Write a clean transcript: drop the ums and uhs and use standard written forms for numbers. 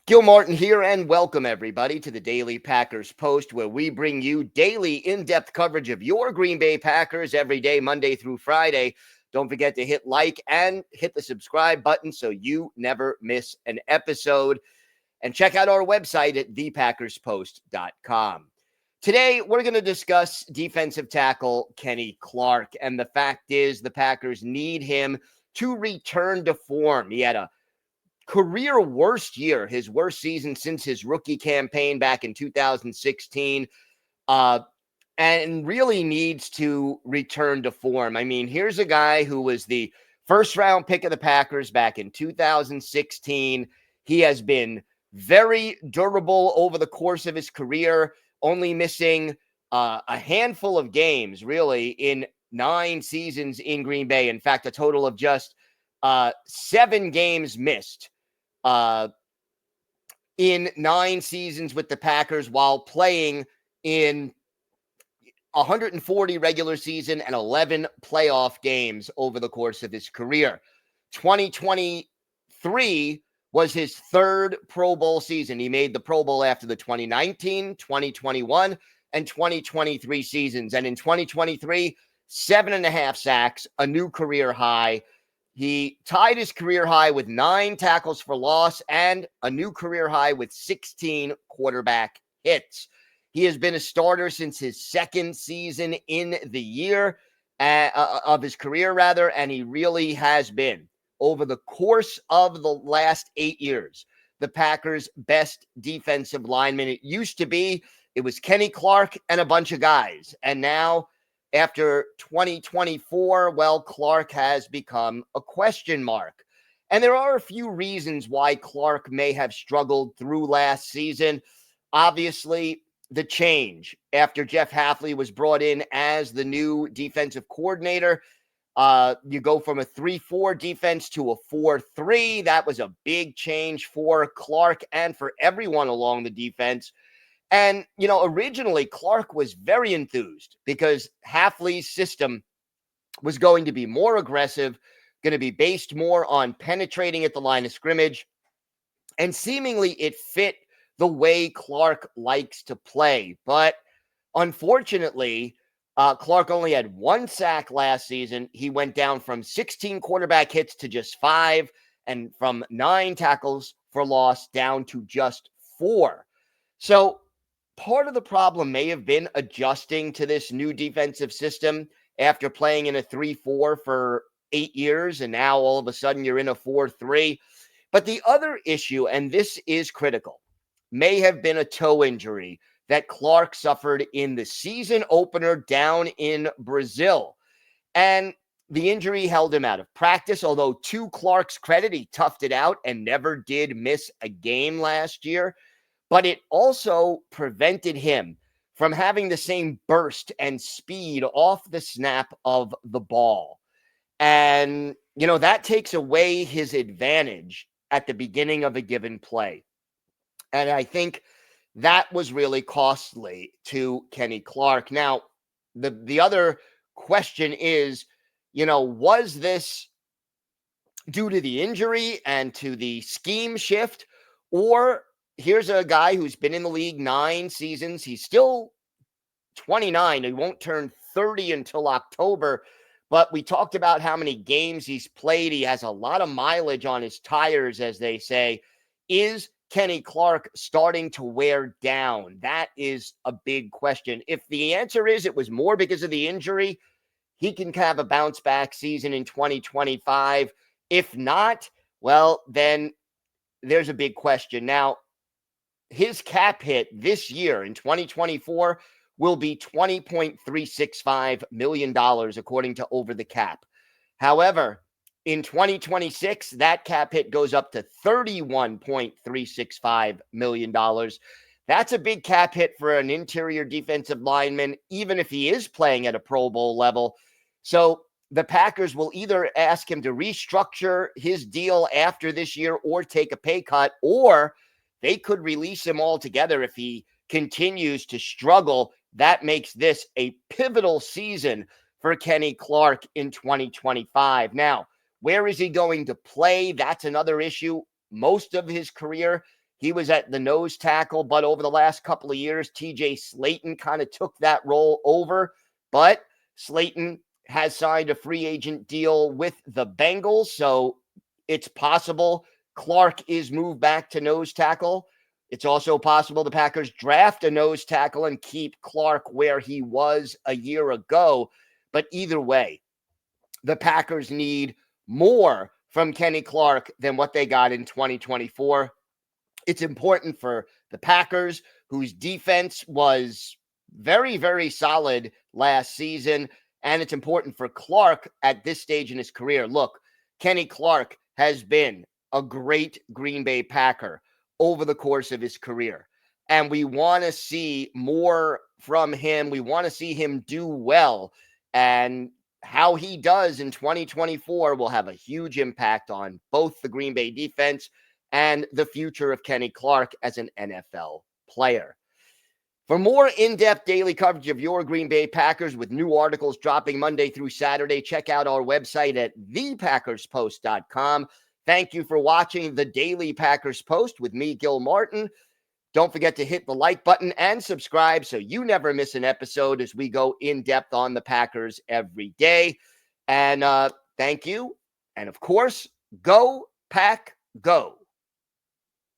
Gil Martin here, and welcome everybody to the Daily Packers Post, where we bring you daily in-depth coverage of your Green Bay Packers every day, Monday through Friday. Don't forget to hit like and hit the subscribe button so you never miss an episode. And check out our website at thepackerspost.com. Today, we're going to discuss defensive tackle Kenny Clark, and the fact is the Packers need him to return to form. He had a career worst year, his worst season since his rookie campaign back in 2016, and really needs to return to form. I mean, here's a guy who was the first round pick of the Packers back in 2016. He has been very durable over the course of his career, only missing a handful of games, really, in 9 seasons in Green Bay. In fact, a total of just 7 games missed in 9 seasons with the Packers, while playing in 140 regular season and 11 playoff games over the course of his career. 2023 was his 3rd Pro Bowl season. He made the Pro Bowl after the 2019, 2021, and 2023 seasons. And in 2023, 7.5 sacks, a new career high. He tied his career high with 9 tackles for loss and a new career high with 16 quarterback hits. He has been a starter since his 2nd season in the year of his career, and he really has been, over the course of the last 8 years, the Packers' best defensive lineman. It used to be, it was Kenny Clark and a bunch of guys, and now after 2024, well, Clark has become a question mark. And there are a few reasons why Clark may have struggled through last season. Obviously, the change after Jeff Hafley was brought in as the new defensive coordinator. You go from a 3-4 defense to a 4-3. That was a big change for Clark and for everyone along the defense. And, originally Clark was very enthused because Hafley's system was going to be more aggressive, going to be based more on penetrating at the line of scrimmage. And seemingly it fit the way Clark likes to play. But unfortunately, Clark only had 1 sack last season. He went down from 16 quarterback hits to just 5, and from 9 tackles for loss down to just 4. So part of the problem may have been adjusting to this new defensive system after playing in a 3-4 for 8 years, and now all of a sudden you're in a 4-3. But the other issue, and this is critical, may have been a toe injury that Clark suffered in the season opener down in Brazil. And the injury held him out of practice, although to Clark's credit, he toughed it out and never did miss a game last year. But it also prevented him from having the same burst and speed off the snap of the ball. And, that takes away his advantage at the beginning of a given play. And I think that was really costly to Kenny Clark. Now, the other question is, was this due to the injury and to the scheme shift? Or here's a guy who's been in the league 9 seasons. He's still 29. He won't turn 30 until October. But we talked about how many games he's played. He has a lot of mileage on his tires, as they say. Is Kenny Clark starting to wear down? That is a big question. If the answer is it was more because of the injury, he can have a bounce back season in 2025. If not, well, then there's a big question. Now, his cap hit this year in 2024 will be $20.365 million, according to Over the Cap. However, in 2026, that cap hit goes up to $31.365 million. That's a big cap hit for an interior defensive lineman, even if he is playing at a Pro Bowl level. So the Packers will either ask him to restructure his deal after this year or take a pay cut, or they could release him altogether if he continues to struggle. That makes this a pivotal season for Kenny Clark in 2025. Now, where is he going to play? That's another issue. Most of his career, He was at the nose tackle, but over the last couple of years, TJ Slayton kind of took that role over. But Slayton has signed a free agent deal with the Bengals, so it's possible Clark is moved back to nose tackle. It's also possible the Packers draft a nose tackle and keep Clark where he was a year ago. But either way, the Packers need more from Kenny Clark than what they got in 2024. It's important for the Packers, whose defense was very, very solid last season. And it's important for Clark at this stage in his career. Look, Kenny Clark has been a great Green Bay Packer over the course of his career. And we want to see more from him. We want to see him do well. And how he does in 2024 will have a huge impact on both the Green Bay defense and the future of Kenny Clark as an NFL player. For more in-depth daily coverage of your Green Bay Packers with new articles dropping Monday through Saturday, check out our website at thepackerspost.com. Thank you for watching the Daily Packers Post with me, Gil Martin. Don't forget to hit the like button and subscribe so you never miss an episode as we go in depth on the Packers every day. And thank you. And of course, go Pack Go.